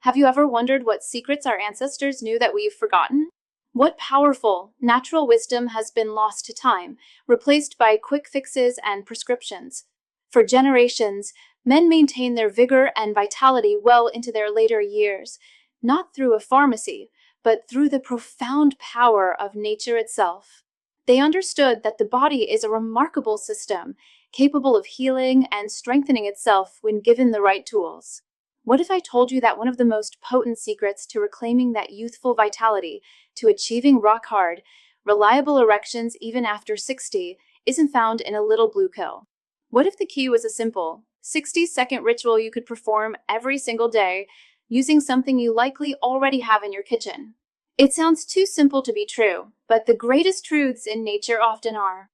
Have you ever wondered what secrets our ancestors knew that we've forgotten? What powerful, natural wisdom has been lost to time, replaced by quick fixes and prescriptions? For generations, men maintained their vigor and vitality well into their later years, not through a pharmacy, but through the profound power of nature itself. They understood that the body is a remarkable system, capable of healing and strengthening itself when given the right tools. What if I told you that one of the most potent secrets to reclaiming that youthful vitality, to achieving rock-hard, reliable erections even after 60, isn't found in a little blue pill? What if the key was a simple, 60-second ritual you could perform every single day, using something you likely already have in your kitchen? It sounds too simple to be true, but the greatest truths in nature often are.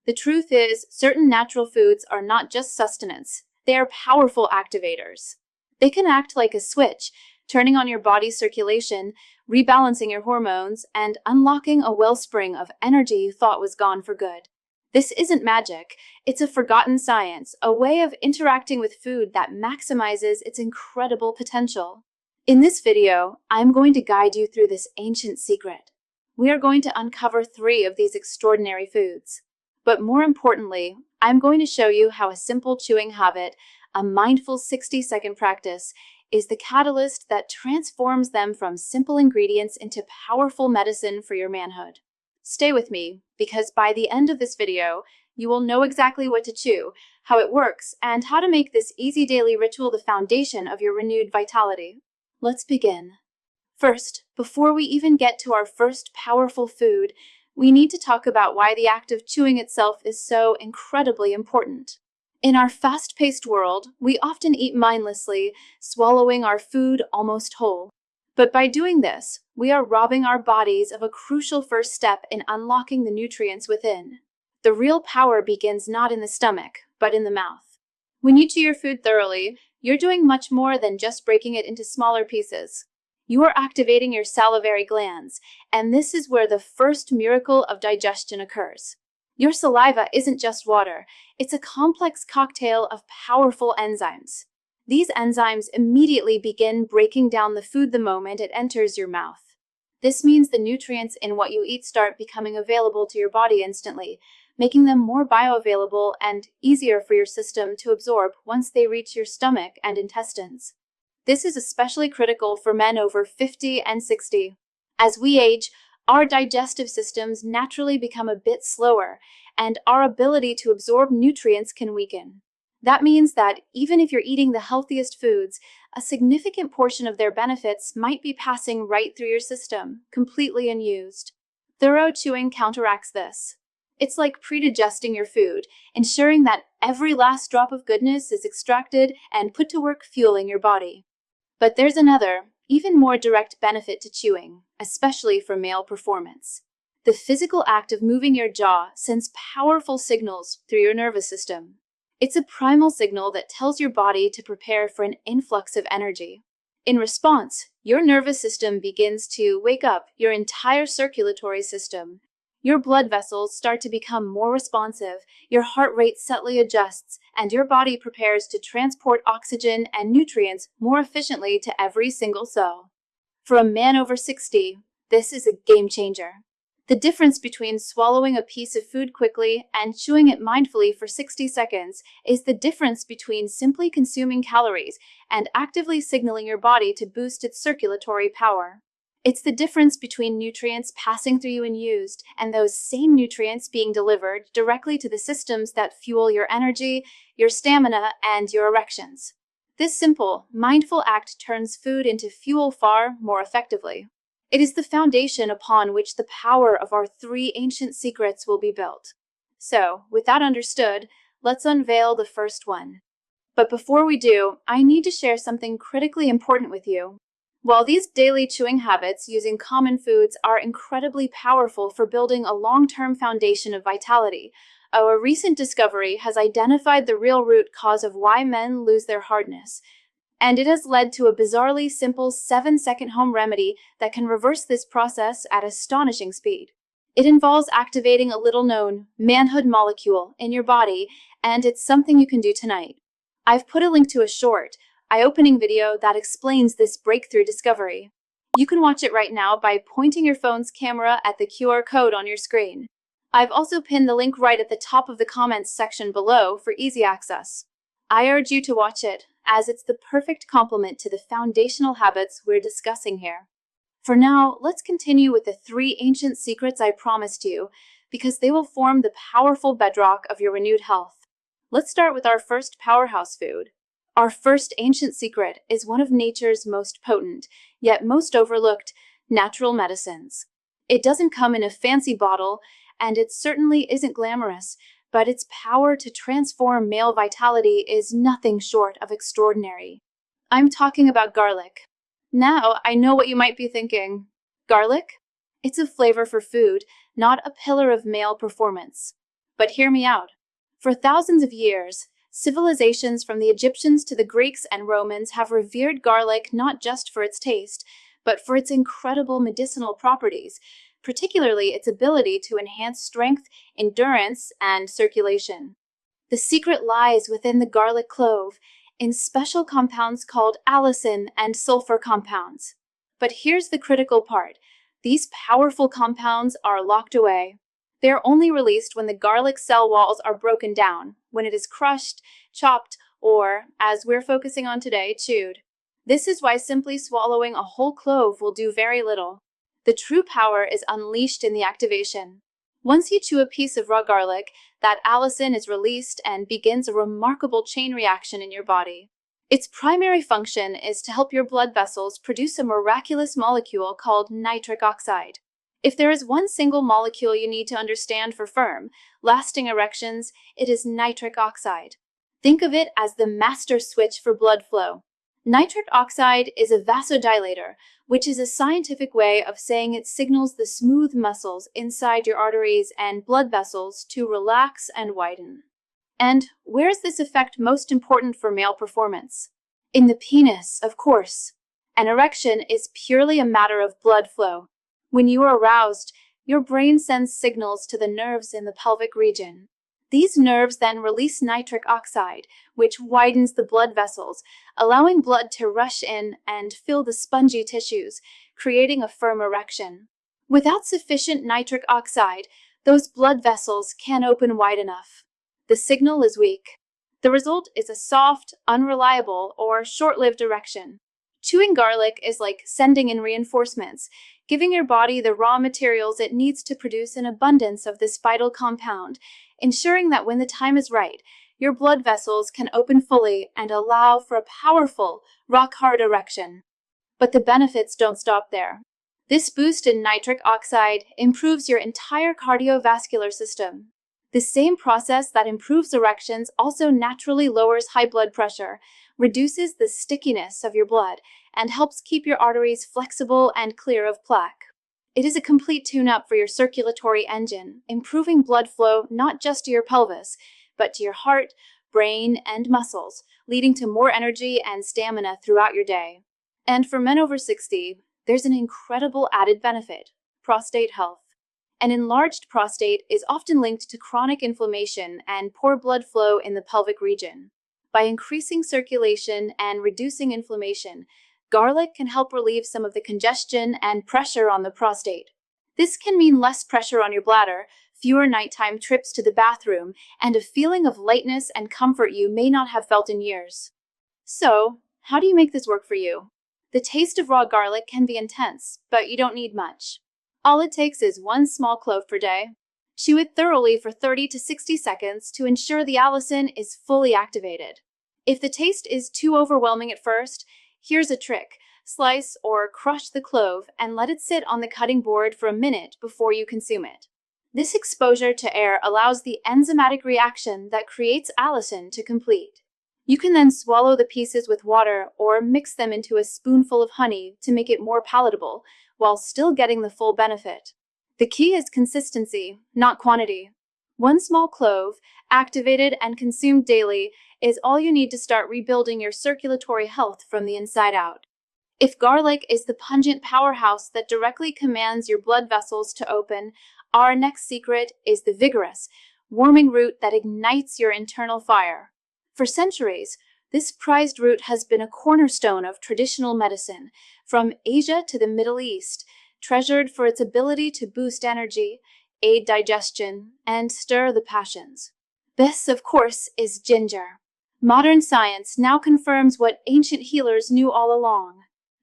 The truth is, certain natural foods are not just sustenance, they are powerful activators. They can act like a switch, turning on your body's circulation, rebalancing your hormones, and unlocking a wellspring of energy you thought was gone for good. This isn't magic, it's a forgotten science, a way of interacting with food that maximizes its incredible potential. In this video, I'm going to guide you through this ancient secret. We are going to uncover 3 of these extraordinary foods. But more importantly, I'm going to show you how a simple chewing habit, a mindful 60-second practice, is the catalyst that transforms them from simple ingredients into powerful medicine for your manhood. Stay with me, because by the end of this video, you will know exactly what to chew, how it works, and how to make this easy daily ritual the foundation of your renewed vitality. Let's begin. First, before we even get to our first powerful food, we need to talk about why the act of chewing itself is so incredibly important. In our fast-paced world, we often eat mindlessly, swallowing our food almost whole. But by doing this, we are robbing our bodies of a crucial first step in unlocking the nutrients within. The real power begins not in the stomach, but in the mouth. When you chew your food thoroughly, you're doing much more than just breaking it into smaller pieces. You are activating your salivary glands, and this is where the first miracle of digestion occurs. Your saliva isn't just water, it's a complex cocktail of powerful enzymes. These enzymes immediately begin breaking down the food the moment it enters your mouth. This means the nutrients in what you eat start becoming available to your body instantly, making them more bioavailable and easier for your system to absorb once they reach your stomach and intestines. This is especially critical for men over 50 and 60. As we age, our digestive systems naturally become a bit slower, and our ability to absorb nutrients can weaken. That means that even if you're eating the healthiest foods, a significant portion of their benefits might be passing right through your system, completely unused. Thorough chewing counteracts this. It's like pre-digesting your food, ensuring that every last drop of goodness is extracted and put to work fueling your body. But there's another, even more direct benefit to chewing, especially for male performance. The physical act of moving your jaw sends powerful signals through your nervous system. It's a primal signal that tells your body to prepare for an influx of energy. In response, your nervous system begins to wake up your entire circulatory system. Your blood vessels start to become more responsive, your heart rate subtly adjusts, and your body prepares to transport oxygen and nutrients more efficiently to every single cell. For a man over 60, this is a game changer. The difference between swallowing a piece of food quickly and chewing it mindfully for 60 seconds is the difference between simply consuming calories and actively signaling your body to boost its circulatory power. It's the difference between nutrients passing through you unused and those same nutrients being delivered directly to the systems that fuel your energy, your stamina, and your erections. This simple, mindful act turns food into fuel far more effectively. It is the foundation upon which the power of our 3 ancient secrets will be built. So, with that understood, let's unveil the first one. But before we do, I need to share something critically important with you. While these daily chewing habits using common foods are incredibly powerful for building a long-term foundation of vitality, a recent discovery has identified the real root cause of why men lose their hardness. And it has led to a bizarrely simple 7-second home remedy that can reverse this process at astonishing speed. It involves activating a little-known manhood molecule in your body, and it's something you can do tonight. I've put a link to a short, eye-opening video that explains this breakthrough discovery. You can watch it right now by pointing your phone's camera at the QR code on your screen. I've also pinned the link right at the top of the comments section below for easy access. I urge you to watch it, as it's the perfect complement to the foundational habits we're discussing here. For now, let's continue with the 3 ancient secrets I promised you, because they will form the powerful bedrock of your renewed health. Let's start with our first powerhouse food. Our first ancient secret is one of nature's most potent, yet most overlooked, natural medicines. It doesn't come in a fancy bottle, and it certainly isn't glamorous, but its power to transform male vitality is nothing short of extraordinary. I'm talking about garlic. Now, I know what you might be thinking. Garlic? It's a flavor for food, not a pillar of male performance. But hear me out. For thousands of years, civilizations from the Egyptians to the Greeks and Romans have revered garlic not just for its taste, but for its incredible medicinal properties, particularly its ability to enhance strength, endurance, and circulation. The secret lies within the garlic clove, in special compounds called allicin and sulfur compounds. But here's the critical part. These powerful compounds are locked away. They are only released when the garlic cell walls are broken down, when it is crushed, chopped, or, as we're focusing on today, chewed. This is why simply swallowing a whole clove will do very little. The true power is unleashed in the activation. Once you chew a piece of raw garlic, that allicin is released and begins a remarkable chain reaction in your body. Its primary function is to help your blood vessels produce a miraculous molecule called nitric oxide. If there is one single molecule you need to understand for firm, lasting erections, it is nitric oxide. Think of it as the master switch for blood flow. Nitric oxide is a vasodilator, which is a scientific way of saying it signals the smooth muscles inside your arteries and blood vessels to relax and widen. And where is this effect most important for male performance? In the penis, of course. An erection is purely a matter of blood flow. When you are aroused, your brain sends signals to the nerves in the pelvic region. These nerves then release nitric oxide, which widens the blood vessels, allowing blood to rush in and fill the spongy tissues, creating a firm erection. Without sufficient nitric oxide, those blood vessels can't open wide enough. The signal is weak. The result is a soft, unreliable, or short-lived erection. Chewing garlic is like sending in reinforcements, giving your body the raw materials it needs to produce an abundance of this vital compound, ensuring that when the time is right, your blood vessels can open fully and allow for a powerful, rock-hard erection. But the benefits don't stop there. This boost in nitric oxide improves your entire cardiovascular system. The same process that improves erections also naturally lowers high blood pressure, reduces the stickiness of your blood, and helps keep your arteries flexible and clear of plaque. It is a complete tune-up for your circulatory engine, improving blood flow not just to your pelvis, but to your heart, brain, and muscles, leading to more energy and stamina throughout your day. And for men over 60, there's an incredible added benefit: prostate health. An enlarged prostate is often linked to chronic inflammation and poor blood flow in the pelvic region. By increasing circulation and reducing inflammation, garlic can help relieve some of the congestion and pressure on the prostate. This can mean less pressure on your bladder, fewer nighttime trips to the bathroom, and a feeling of lightness and comfort you may not have felt in years. So, how do you make this work for you? The taste of raw garlic can be intense, but you don't need much. All it takes is one small clove per day. Chew it thoroughly for 30 to 60 seconds to ensure the allicin is fully activated. If the taste is too overwhelming at first, here's a trick. Slice or crush the clove and let it sit on the cutting board for a minute before you consume it. This exposure to air allows the enzymatic reaction that creates allicin to complete. You can then swallow the pieces with water or mix them into a spoonful of honey to make it more palatable, while still getting the full benefit. The key is consistency, not quantity. One small clove, activated and consumed daily, is all you need to start rebuilding your circulatory health from the inside out. If garlic is the pungent powerhouse that directly commands your blood vessels to open, our next secret is the vigorous, warming root that ignites your internal fire. For centuries, This prized root has been a cornerstone of traditional medicine, from Asia to the Middle East, treasured for its ability to boost energy, aid digestion, and stir the passions. This, of course, is ginger. Modern science now confirms what ancient healers knew all along.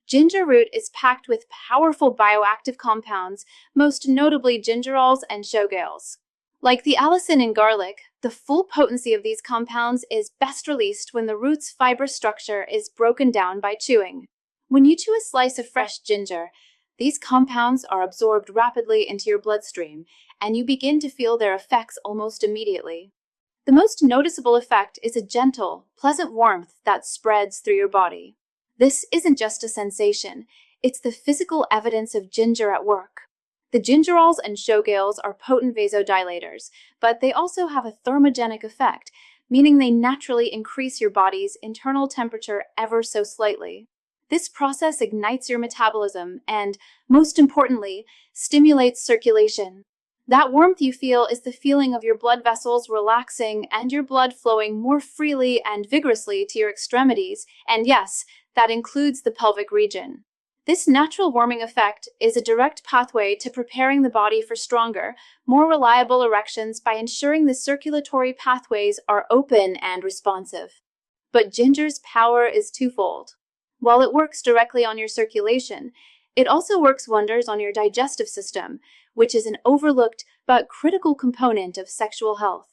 Ginger root is packed with powerful bioactive compounds, most notably gingerols and shogaols. Like the allicin in garlic, the full potency of these compounds is best released when the root's fiber structure is broken down by chewing. When you chew a slice of fresh ginger, these compounds are absorbed rapidly into your bloodstream, and you begin to feel their effects almost immediately. The most noticeable effect is a gentle, pleasant warmth that spreads through your body. This isn't just a sensation, it's the physical evidence of ginger at work. The gingerols and shogaols are potent vasodilators, but they also have a thermogenic effect, meaning they naturally increase your body's internal temperature ever so slightly. This process ignites your metabolism and, most importantly, stimulates circulation. That warmth you feel is the feeling of your blood vessels relaxing and your blood flowing more freely and vigorously to your extremities, and yes, that includes the pelvic region. This natural warming effect is a direct pathway to preparing the body for stronger, more reliable erections by ensuring the circulatory pathways are open and responsive. But ginger's power is twofold. While it works directly on your circulation, it also works wonders on your digestive system, which is an overlooked but critical component of sexual health.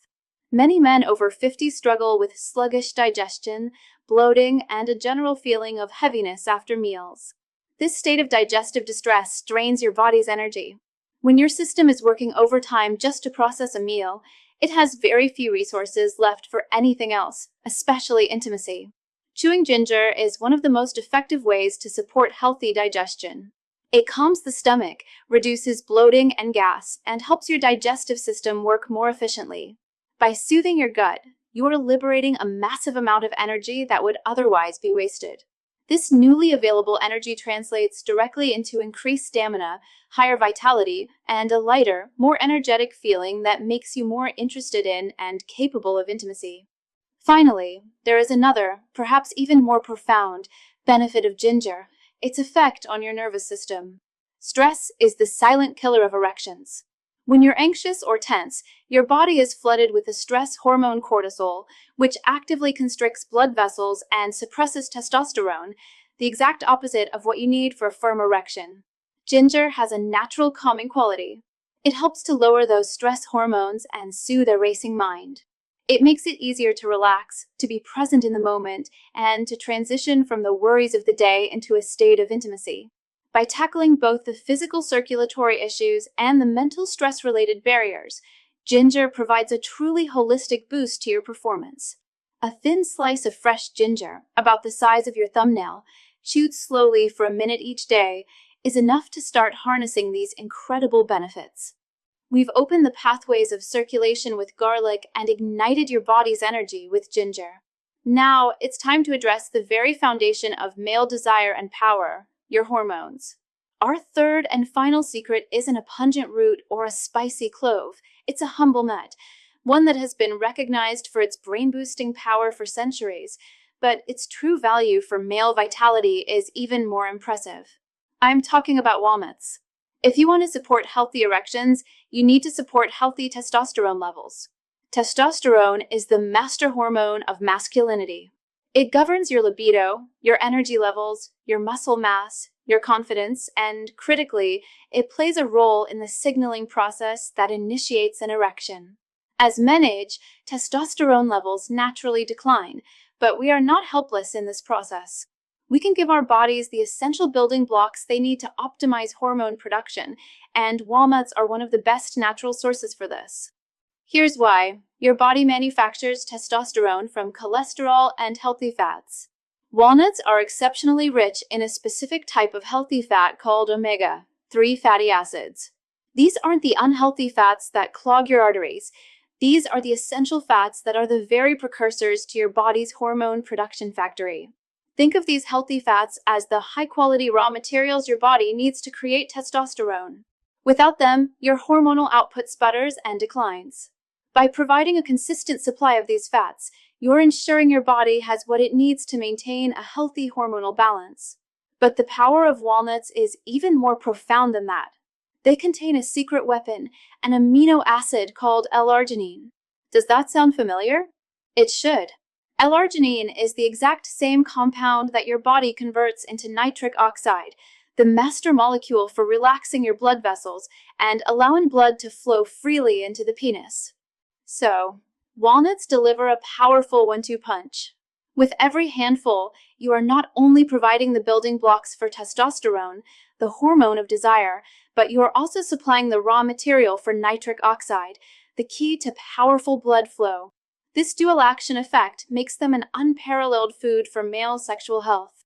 Many men over 50 struggle with sluggish digestion, bloating, and a general feeling of heaviness after meals. This state of digestive distress drains your body's energy. When your system is working overtime just to process a meal, it has very few resources left for anything else, especially intimacy. Chewing ginger is one of the most effective ways to support healthy digestion. It calms the stomach, reduces bloating and gas, and helps your digestive system work more efficiently. By soothing your gut, you are liberating a massive amount of energy that would otherwise be wasted. This newly available energy translates directly into increased stamina, higher vitality, and a lighter, more energetic feeling that makes you more interested in and capable of intimacy. Finally, there is another, perhaps even more profound, benefit of ginger: its effect on your nervous system. Stress is the silent killer of erections. When you're anxious or tense, your body is flooded with the stress hormone cortisol, which actively constricts blood vessels and suppresses testosterone, the exact opposite of what you need for a firm erection. Ginger has a natural calming quality. It helps to lower those stress hormones and soothe a racing mind. It makes it easier to relax, to be present in the moment, and to transition from the worries of the day into a state of intimacy. By tackling both the physical circulatory issues and the mental stress-related barriers, ginger provides a truly holistic boost to your performance. A thin slice of fresh ginger, about the size of your thumbnail, chewed slowly for a minute each day, is enough to start harnessing these incredible benefits. We've opened the pathways of circulation with garlic and ignited your body's energy with ginger. Now, it's time to address the very foundation of male desire and power: your hormones. Our third and final secret isn't a pungent root or a spicy clove. It's a humble nut, one that has been recognized for its brain-boosting power for centuries, but its true value for male vitality is even more impressive. I'm talking about walnuts. If you want to support healthy erections, you need to support healthy testosterone levels. Testosterone is the master hormone of masculinity. It governs your libido, your energy levels, your muscle mass, your confidence, and, critically, it plays a role in the signaling process that initiates an erection. As men age, testosterone levels naturally decline, but we are not helpless in this process. We can give our bodies the essential building blocks they need to optimize hormone production, and walnuts are one of the best natural sources for this. Here's why. Your body manufactures testosterone from cholesterol and healthy fats. Walnuts are exceptionally rich in a specific type of healthy fat called omega-3 fatty acids. These aren't the unhealthy fats that clog your arteries. These are the essential fats that are the very precursors to your body's hormone production factory. Think of these healthy fats as the high-quality raw materials your body needs to create testosterone. Without them, your hormonal output sputters and declines. By providing a consistent supply of these fats, You're ensuring your body has what it needs to maintain a healthy hormonal balance. But the power of walnuts is even more profound than that. They contain a secret weapon, an amino acid called L-arginine. Does that sound familiar? It should. L-arginine is the exact same compound that your body converts into nitric oxide, the master molecule for relaxing your blood vessels and allowing blood to flow freely into the penis. So, walnuts deliver a powerful 1-2 punch. With every handful, you are not only providing the building blocks for testosterone, the hormone of desire, but you are also supplying the raw material for nitric oxide, the key to powerful blood flow. This dual action effect makes them an unparalleled food for male sexual health.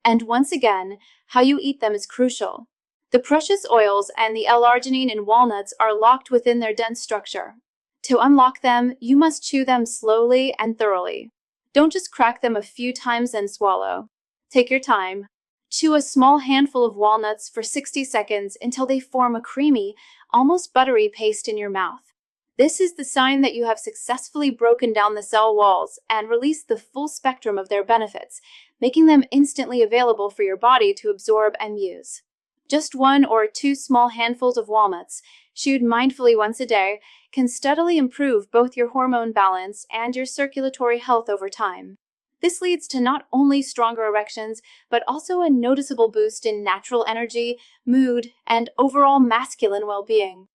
And once again, how you eat them is crucial. The precious oils and the L-arginine in walnuts are locked within their dense structure. To unlock them, you must chew them slowly and thoroughly. Don't just crack them a few times and swallow. Take your time. Chew a small handful of walnuts for 60 seconds until they form a creamy, almost buttery paste in your mouth. This is the sign that you have successfully broken down the cell walls and released the full spectrum of their benefits, making them instantly available for your body to absorb and use. Just 1 or 2 small handfuls of walnuts, chewed mindfully once a day, can steadily improve both your hormone balance and your circulatory health over time. This leads to not only stronger erections, but also a noticeable boost in natural energy, mood, and overall masculine well-being.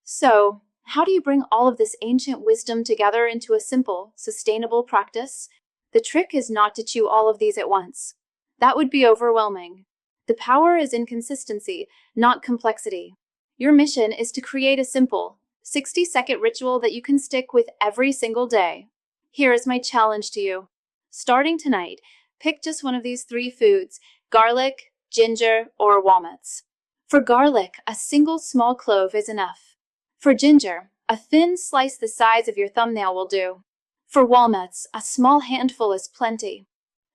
So, how do you bring all of this ancient wisdom together into a simple, sustainable practice? The trick is not to chew all of these at once. That would be overwhelming. The power is in consistency, not complexity. Your mission is to create a simple, 60-second ritual that you can stick with every single day. Here is my challenge to you. Starting tonight, pick just one of these 3 foods: garlic, ginger, or walnuts. For garlic, a single small clove is enough. For ginger, a thin slice the size of your thumbnail will do. For walnuts, a small handful is plenty.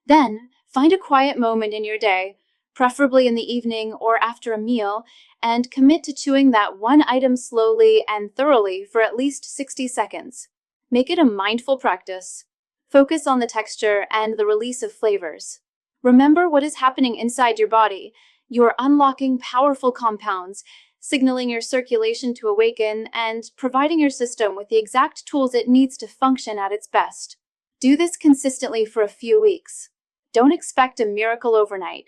Then, find a quiet moment in your day, preferably in the evening or after a meal, and commit to chewing that one item slowly and thoroughly for at least 60 seconds. Make it a mindful practice. Focus on the texture and the release of flavors. Remember what is happening inside your body. You are unlocking powerful compounds, signaling your circulation to awaken, and providing your system with the exact tools it needs to function at its best. Do this consistently for a few weeks. Don't expect a miracle overnight.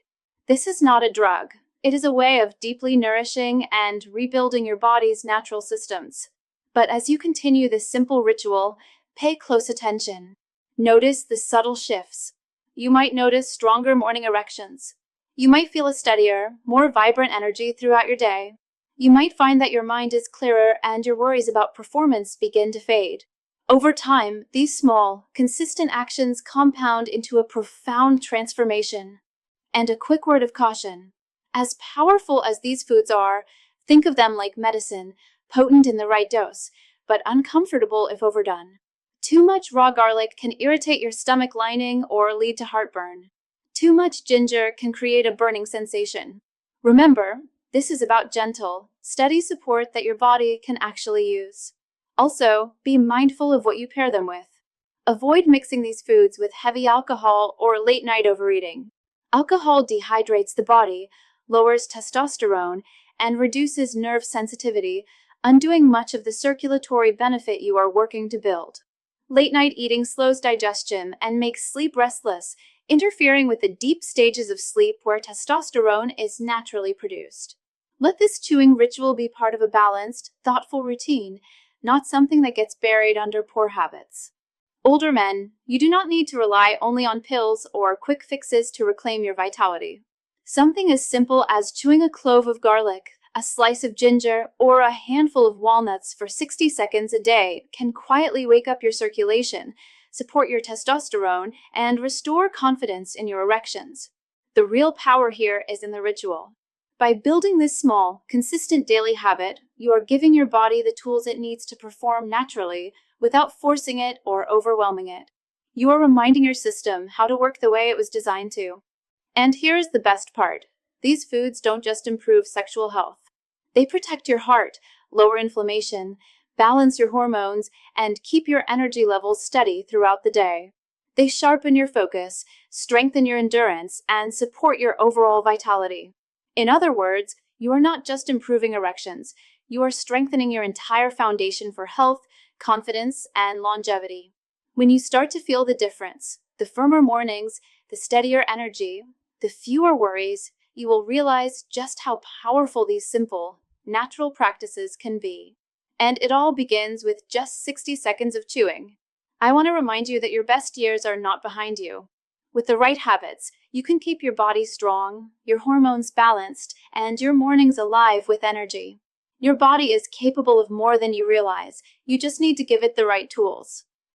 This is not a drug. It is a way of deeply nourishing and rebuilding your body's natural systems. But as you continue this simple ritual, pay close attention. Notice the subtle shifts. You might notice stronger morning erections. You might feel a steadier, more vibrant energy throughout your day. You might find that your mind is clearer and your worries about performance begin to fade. Over time, these small, consistent actions compound into a profound transformation. And a quick word of caution. As powerful as these foods are, think of them like medicine, potent in the right dose, but uncomfortable if overdone. Too much raw garlic can irritate your stomach lining or lead to heartburn. Too much ginger can create a burning sensation. Remember, this is about gentle, steady support that your body can actually use. Also, be mindful of what you pair them with. Avoid mixing these foods with heavy alcohol or late-night overeating. Alcohol dehydrates the body, lowers testosterone, and reduces nerve sensitivity, undoing much of the circulatory benefit you are working to build. Late-night eating slows digestion and makes sleep restless, interfering with the deep stages of sleep where testosterone is naturally produced. Let this chewing ritual be part of a balanced, thoughtful routine, not something that gets buried under poor habits. Older men, you do not need to rely only on pills or quick fixes to reclaim your vitality. Something as simple as chewing a clove of garlic, a slice of ginger, or a handful of walnuts for 60 seconds a day can quietly wake up your circulation, support your testosterone, and restore confidence in your erections. The real power here is in the ritual. By building this small, consistent daily habit, you are giving your body the tools it needs to perform naturally without forcing it or overwhelming it. You are reminding your system how to work the way it was designed to. And here is the best part. These foods don't just improve sexual health. They protect your heart, lower inflammation, balance your hormones, and keep your energy levels steady throughout the day. They sharpen your focus, strengthen your endurance, and support your overall vitality. In other words, you are not just improving erections, you are strengthening your entire foundation for health, confidence, and longevity. When you start to feel the difference, the firmer mornings, the steadier energy, the fewer worries, you will realize just how powerful these simple, natural practices can be. And it all begins with just 60 seconds of chewing. I want to remind you that your best years are not behind you. With the right habits, you can keep your body strong, your hormones balanced, and your mornings alive with energy. Your body is capable of more than you realize. You just need to give it the right tools.